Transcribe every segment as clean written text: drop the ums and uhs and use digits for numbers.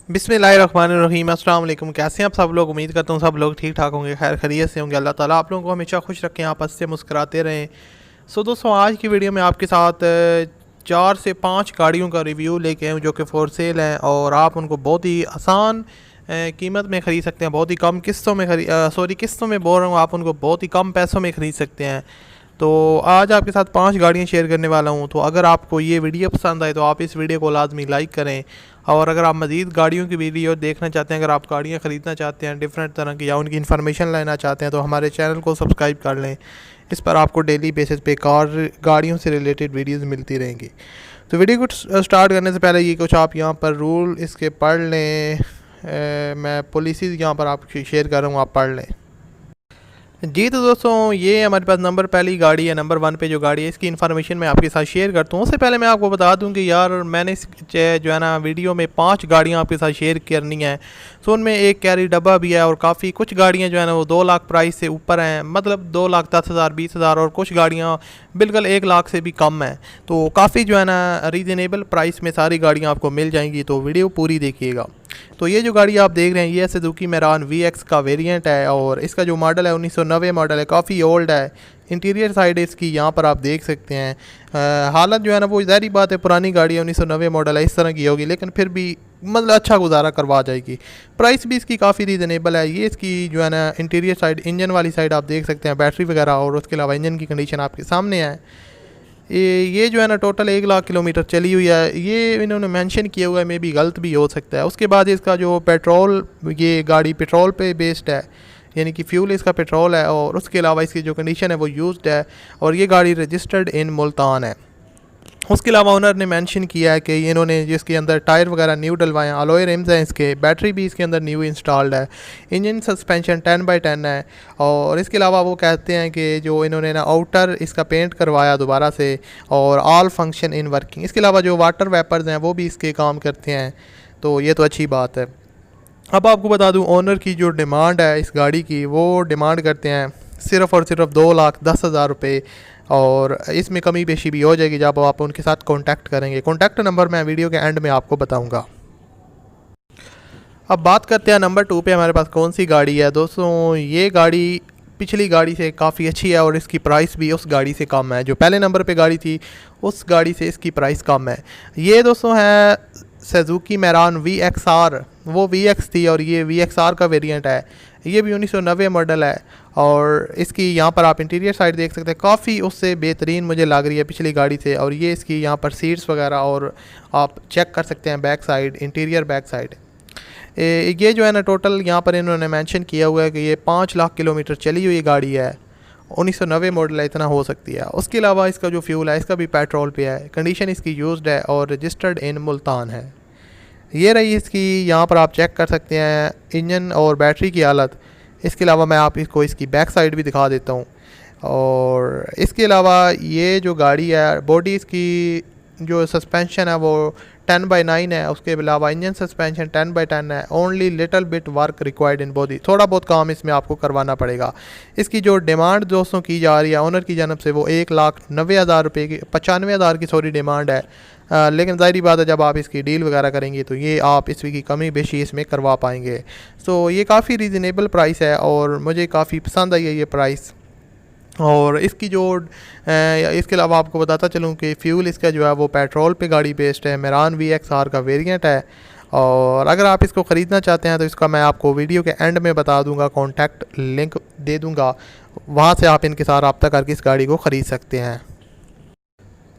बिस्मिल्लाहिर्रहमानिर्रहीम। अस्सलाम वालेकुम। कैसे हैं आप सब लोग? उम्मीद करता हूँ सब लोग ठीक ठाक होंगे, खैर खैरियत से होंगे। अल्लाह ताला आप लोगों को हमेशा खुश रखें, आप हंसते मुस्कुराते रहें। सो दोस्तों, आज की वीडियो में आपके साथ 4 से 5 गाड़ियों का रिव्यू लेके आए हूँ जो कि फॉर सेल हैं और आप उनको बहुत ही आसान कीमत में ख़रीद सकते हैं, बहुत ही कम किस्तों में किस्तों में बोल रहा हूँ, आप उनको बहुत ही कम पैसों में ख़रीद सकते हैं। तो आज आपके साथ 5 गाड़ियाँ शेयर करने वाला हूँ। तो अगर आपको ये वीडियो पसंद आए तो आप इस वीडियो को लाजमी लाइक करें, और अगर आप मज़ीद गाड़ियों की वीडियो देखना चाहते हैं, अगर आप गाड़ियाँ ख़रीदना चाहते हैं डिफरेंट तरह की या उनकी इन्फॉर्मेशन लेना चाहते हैं, तो हमारे चैनल को सब्सक्राइब कर लें। इस पर आपको डेली बेसिस पे गाड़ियों से रिलेटेड वीडियोस मिलती रहेंगी। तो वीडियो को स्टार्ट करने से पहले ये कुछ आप यहाँ पर रूल इसके पढ़ लें। मैं पॉलिसीज़ यहाँ पर आपको शेयर कर रहा हूँ, आप पढ़ लें जी। तो दोस्तों, ये हमारे पास नंबर पहली गाड़ी है, नंबर 1 पे जो गाड़ी है इसकी इन्फॉर्मेशन मैं आपके साथ शेयर करता हूँ। उससे पहले मैं आपको बता दूँ कि यार मैंने इस जो है ना वीडियो में 5 गाड़ियाँ आपके साथ शेयर करनी है। सो उनमें एक कैरी डब्बा भी है और काफ़ी कुछ गाड़ियाँ जो है ना वो 2 लाख प्राइस से ऊपर हैं, मतलब 2,10,000 20,000, और कुछ गाड़ियाँ बिल्कुल 1 लाख से भी कम है। तो काफ़ी जो है ना रीज़नेबल प्राइस में सारी गाड़ियाँ आपको मिल जाएंगी, तो वीडियो पूरी देखिएगा। तो ये जो गाड़ी आप देख रहे हैं ये सुजुकी मैरान VX का वेरिएंट है और इसका जो मॉडल है 1990 मॉडल है, काफ़ी ओल्ड है। इंटीरियर साइड इसकी यहाँ पर आप देख सकते हैं। हालत जो है ना वो ज़ाहिर बात है पुरानी गाड़ी है, 1990 मॉडल है, इस तरह की होगी, लेकिन फिर भी मतलब अच्छा गुजारा करवा जाएगी। प्राइस भी इसकी काफ़ी रीज़नेबल है। ये इसकी जो है ना इंटीरियर साइड, इंजन वाली साइड आप देख सकते हैं, बैटरी वगैरह, और उसके अलावा इंजन की कंडीशन आपके सामने है। ये जो है ना टोटल 1 लाख किलोमीटर चली हुई है, ये इन्होंने मेंशन किया हुआ है, मे भी गलत भी हो सकता है। उसके बाद इसका जो पेट्रोल, ये गाड़ी पेट्रोल पे बेस्ड है, यानी कि फ्यूल इसका पेट्रोल है, और उसके अलावा इसकी जो कंडीशन है वो यूज्ड है, और ये गाड़ी रजिस्टर्ड इन मुल्तान है। उसके अलावा ओनर ने मेंशन किया है कि इन्होंने जिसके अंदर टायर वगैरह न्यू डलवाए हैं, अलॉय रिम्स हैं इसके, बैटरी भी इसके अंदर न्यू इंस्टॉल्ड है, इंजन सस्पेंशन 10/10 है। और इसके अलावा वो कहते हैं कि जो इन्होंने ना आउटर इसका पेंट करवाया दोबारा से, और ऑल फंक्शन इन वर्किंग। इसके अलावा जो वाटर वेपर्स हैं वो भी इसके काम करते हैं, तो ये तो अच्छी बात है। अब आपको बता दूं ओनर की जो डिमांड है इस गाड़ी की, वो डिमांड करते हैं सिर्फ़ और सिर्फ 2,10,000 रुपये, और इसमें कमी पेशी भी हो जाएगी जब आप उनके साथ कांटेक्ट करेंगे। कांटेक्ट नंबर मैं वीडियो के एंड में आपको बताऊंगा। अब बात करते हैं नंबर 2 पे हमारे पास कौन सी गाड़ी है। दोस्तों, ये गाड़ी पिछली गाड़ी से काफ़ी अच्छी है और इसकी प्राइस भी उस गाड़ी से कम है। जो पहले नंबर पे गाड़ी थी उस गाड़ी से इसकी प्राइस कम है। ये दोस्तों है सुजुकी मैरान VXR, वो VX थी और ये VXR का वेरिएंट है। ये भी 1990 मॉडल है, और इसकी यहाँ पर आप इंटीरियर साइड देख सकते हैं, काफ़ी उससे बेहतरीन मुझे लग रही है पिछली गाड़ी से। और ये इसकी यहाँ पर सीट्स वगैरह, और आप चेक कर सकते हैं back side, interior back side. ये जो है ना टोटल यहाँ पर इन्होंने मेंशन किया हुआ है कि ये 5 लाख किलोमीटर चली हुई गाड़ी है, 1990 मॉडल है, इतना हो सकती है। उसके अलावा इसका जो फ्यूल है इसका भी पेट्रोल पे है, कंडीशन इसकी यूज्ड है और रजिस्टर्ड इन मुल्तान है। ये रही इसकी, यहाँ पर आप चेक कर सकते हैं इंजन और बैटरी की हालत। इसके अलावा मैं आप इसको इसकी बैक साइड भी दिखा देता हूँ। और इसके अलावा ये जो गाड़ी है, बॉडी इसकी जो सस्पेंशन है वो 10/9 है। उसके अलावा इंजन सस्पेंशन 10/10 है। Only little bit work required in body, थोड़ा बहुत काम इसमें आपको करवाना पड़ेगा। इसकी जो डिमांड दोस्तों की जा रही है ओनर की जानब से वो 1,90,000 रुपये की, 95,000 की सॉरी डिमांड है। लेकिन ज़ाहिर बात है जब आप इसकी डील वगैरह करेंगे तो ये आप इसकी की कमी बेशी इसमें करवा पाएंगे। सो ये काफ़ी रीज़नेबल प्राइस है और मुझे काफ़ी पसंद आई है ये प्राइस। और इसकी जो इसके अलावा आपको बताता चलूँ कि फ्यूल इसका जो है वो पेट्रोल पे गाड़ी बेस्ड है, मैरान VXR का वेरिएंट है। और अगर आप इसको ख़रीदना चाहते हैं तो इसका मैं आपको वीडियो के एंड में बता दूंगा, कॉन्टैक्ट लिंक दे दूंगा, वहाँ से आप इनके साथ रब्ता करके इस गाड़ी को ख़रीद सकते हैं।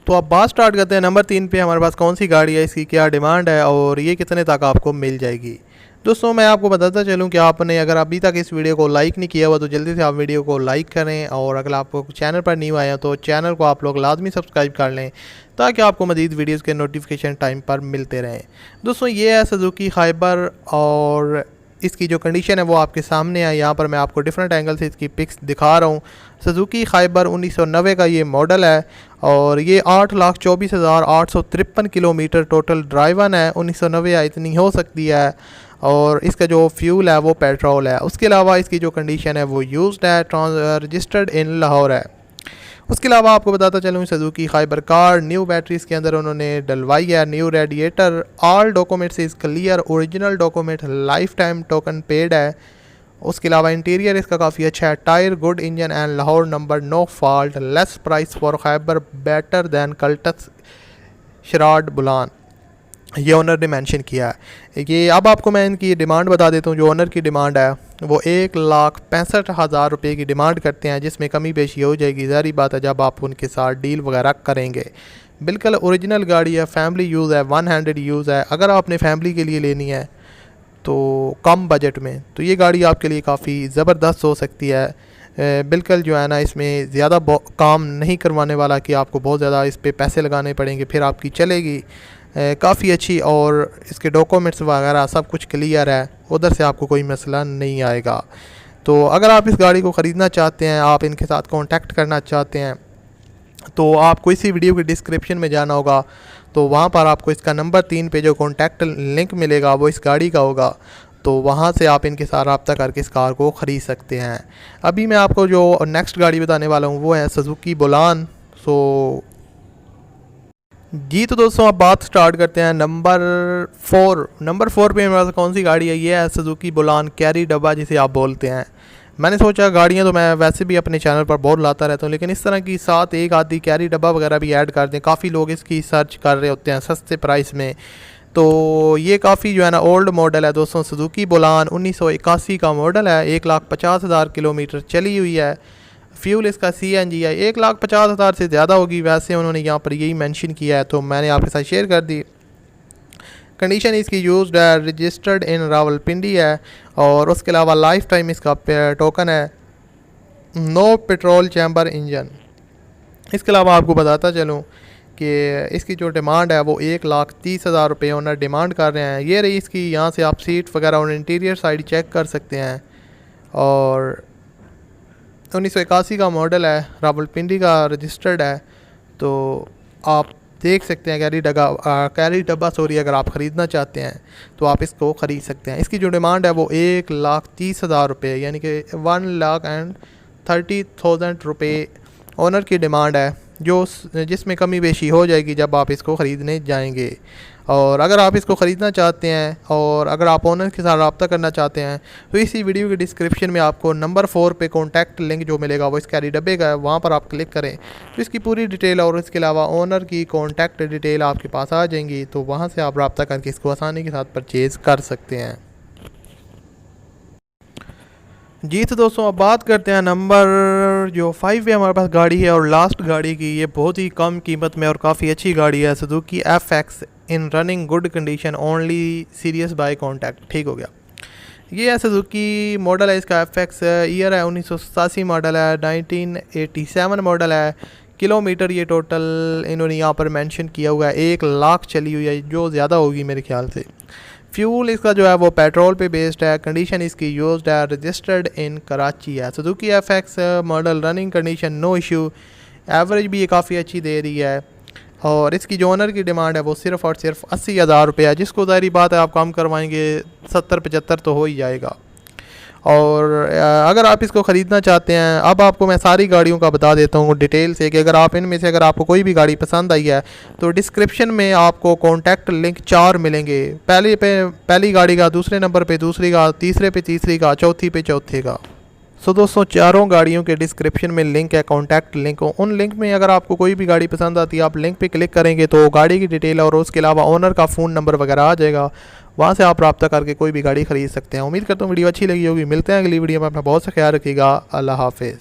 तो अब बात स्टार्ट करते हैं नंबर 3 पे हमारे पास कौन सी गाड़ी है, इसकी क्या डिमांड है और ये कितने तक आपको मिल जाएगी। दोस्तों, मैं आपको बताता चलूं कि आपने अगर अभी तक इस वीडियो को लाइक नहीं किया हुआ तो जल्दी से आप वीडियो को लाइक करें, और अगर आपको चैनल पर न्यू आया तो चैनल को आप लोग लाजमी सब्सक्राइब कर लें ताकि आपको मज़ीद वीडियोस के नोटिफिकेशन टाइम पर मिलते रहें। दोस्तों, ये है सुजुकी खाइबर और इसकी जो कंडीशन है वो आपके सामने है। यहाँ पर मैं आपको डिफरेंट एंगल से इसकी पिक्स दिखा रहा हूँ। सुजुकी खाइबर 1990 का ये मॉडल है और ये 8,24,853 किलोमीटर टोटल ड्राइवन है। 1990 है, इतनी हो सकती है। और इसका जो फ्यूल है वो पेट्रोल है। उसके अलावा इसकी जो कंडीशन है वो यूज्ड है, रजिस्टर्ड इन लाहौर है। उसके अलावा आपको बताता चलूँ Suzuki Khyber car new batteries के अंदर उन्होंने डलवाई है, new radiator, all documents is clear, original document, life time token paid है। उसके अलावा इंटीरियर इसका काफ़ी अच्छा है, tyre good, engine and Lahore number no fault, less price for Khyber, better than Cultus Charade Baleno, ये ओनर ने मेंशन किया है। ये अब आपको मैं इनकी डिमांड बता देता हूँ। जो ओनर की डिमांड है वो 1,65,000 रुपये की डिमांड करते हैं, जिसमें कमी बेशी हो जाएगी, ज़ाहिर बात है जब आप उनके साथ डील वगैरह करेंगे। बिल्कुल ओरिजिनल गाड़ी है, फैमिली यूज़ है, 1 हैंडेड यूज़ है। अगर आपने फैमिली के लिए लेनी है तो कम बजट में, तो ये गाड़ी आपके लिए काफ़ी ज़बरदस्त हो सकती है। बिल्कुल जो है ना, इसमें ज़्यादा काम नहीं करवाने वाला कि आपको बहुत ज़्यादा इस पर पैसे लगाने पड़ेंगे फिर आपकी चलेगी। काफ़ी अच्छी, और इसके डॉक्यूमेंट्स वगैरह सब कुछ क्लियर है, उधर से आपको कोई मसला नहीं आएगा। तो अगर आप इस गाड़ी को ख़रीदना चाहते हैं, आप इनके साथ कांटेक्ट करना चाहते हैं, तो आपको इसी वीडियो के डिस्क्रिप्शन में जाना होगा। तो वहाँ पर आपको इसका नंबर 3 पे जो कांटेक्ट लिंक मिलेगा वो इस गाड़ी का होगा। तो वहाँ से आप इनके साथ रब्ता करके इस कार को ख़रीद सकते हैं। अभी मैं आपको जो नेक्स्ट गाड़ी बताने वाला हूँ वो है सुजुकी बुलान। जी तो दोस्तों अब बात स्टार्ट करते हैं नंबर 4 पे मेरे पास कौन सी गाड़ी है। ये है सुजुकी बुलान कैरी डब्बा, जिसे आप बोलते हैं। मैंने सोचा गाड़ियाँ तो मैं वैसे भी अपने चैनल पर बहुत लाता रहता हूँ, लेकिन इस तरह की साथ एक आधी कैरी डब्बा वगैरह भी ऐड कर दें। काफ़ी लोग इसकी सर्च कर रहे होते हैं सस्ते प्राइस में। तो ये काफ़ी जो है ना ओल्ड मॉडल है दोस्तों। सुजुकी बुलान 1981 का मॉडल है, 1,50,000 किलोमीटर चली हुई है। फ्यूल इसका CNG है। 1,50,000 से ज़्यादा होगी, वैसे उन्होंने यहाँ पर यही मेंशन किया है, तो मैंने आपके साथ शेयर कर दी। कंडीशन इसकी यूज्ड है, रजिस्टर्ड इन रावलपिंडी है, और उसके अलावा लाइफ टाइम इसका टोकन है, नो पेट्रोल चैम्बर इंजन। इसके अलावा आपको बताता चलूँ कि इसकी जो डिमांड है वो 1,30,000 रुपये ओनर डिमांड कर रहे हैं। ये रही इसकी, यहाँ से आप सीट वगैरह और इंटीरियर साइड चेक कर सकते हैं। और 1981 का मॉडल है, रावलपिंडी का रजिस्टर्ड है। तो आप देख सकते हैं कैरी डब्बा अगर आप ख़रीदना चाहते हैं तो आप इसको ख़रीद सकते हैं। इसकी जो डिमांड है वो 1,30,000 रुपये, यानी कि 1,30,000 रुपये ओनर की डिमांड है, जिसमें कमी बेशी हो जाएगी जब आप इसको ख़रीदने जाएंगे। और अगर आप इसको ख़रीदना चाहते हैं और अगर आप ओनर के साथ रब्ता करना चाहते हैं तो इसी वीडियो के डिस्क्रिप्शन में आपको नंबर 4 पे कॉन्टैक्ट लिंक जो मिलेगा वो इस कैरी डब्बे का है, वहाँ पर आप क्लिक करें तो इसकी पूरी डिटेल और इसके अलावा ओनर की कॉन्टैक्ट डिटेल आपके पास आ जाएंगी। तो वहाँ से आप रब्ता करके इसको आसानी के साथ परचेज़ कर सकते हैं। जी तो दोस्तों अब बात करते हैं नंबर जो 5 पे हमारे पास गाड़ी है और लास्ट गाड़ी की। ये बहुत ही कम कीमत में और काफ़ी अच्छी गाड़ी है, Suzuki FX in running good condition only serious buy contact. ठीक हो गया। ये है सुजुकी मॉडल है इसका FX, ईयर है 1987 मॉडल है, 1987 मॉडल है। किलोमीटर ये टोटल इन्होंने यहाँ पर मेंशन किया हुआ है 1,00,000 चली हुई है, जो ज़्यादा होगी मेरे ख्याल से। फ्यूल इसका जो है वो पेट्रोल पे बेस्ड है। कंडीशन इसकी यूज्ड है, रजिस्टर्ड इन कराची है। Suzuki FX model running condition no issue, average भी ये काफ़ी अच्छी दे रही है। और इसकी जो ओनर की डिमांड है वो सिर्फ़ और सिर्फ 80,000 रुपये है, जिसको ज़ाहिर बात है आप कम करवाएंगे 70-75 तो हो ही जाएगा। और अगर आप इसको ख़रीदना चाहते हैं, अब आपको मैं सारी गाड़ियों का बता देता हूँ डिटेल से कि अगर आप इनमें से अगर आपको कोई भी गाड़ी पसंद आई है तो डिस्क्रिप्शन में आपको कॉन्टैक्ट लिंक 4 मिलेंगे। पहली गाड़ी का, दूसरे नंबर पे दूसरी का, तीसरे पे तीसरी का, चौथी पे चौथे का। दोस्तों चारों गाड़ियों के डिस्क्रिप्शन में लिंक है, कॉन्टैक्ट लिंक। उन लिंक में अगर आपको कोई भी गाड़ी पसंद आती है आप लिंक पे क्लिक करेंगे तो गाड़ी की डिटेल और उसके अलावा ओनर का फ़ोन नंबर वगैरह आ जाएगा, वहाँ से आप रब्ता करके कोई भी गाड़ी ख़रीद सकते हैं। उम्मीद करता हूँ वीडियो अच्छी लगी होगी। मिलते हैं अगली वीडियो में, अपना बहुत सा ख्याल रखिएगा। अल्लाह हाफिज़।